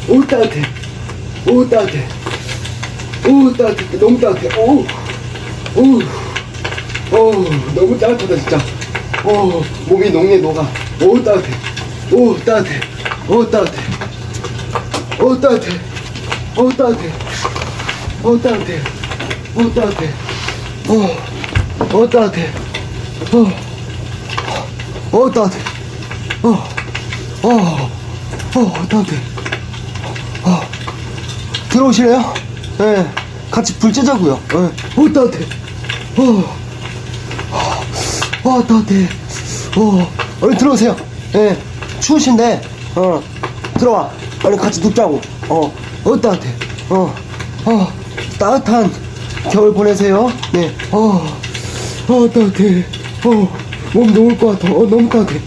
오, 따뜻해. 오, 따뜻해. 오, 따뜻해. 너무 따뜻해. 오, 너무 따뜻하다, 진짜. 몸이 녹네, 녹아. 오, 따뜻해. 오, 따뜻해. 오, 따뜻해. 오, 따뜻해. 오, 따뜻해. 오, 따뜻해. 오, 따뜻해. 오, 따뜻해. 따뜻해. 따뜻해. 들어오실래요? 네, 같이 불 쬐자고요. 네. 따뜻해. 따뜻해. 얼른 들어오세요. 네, 추우신데, 들어와. 얼른 같이 눕자고. 따뜻해. 따뜻한 겨울 보내세요. 네. 따뜻해. 몸 녹을 것 같아. 너무 따뜻해.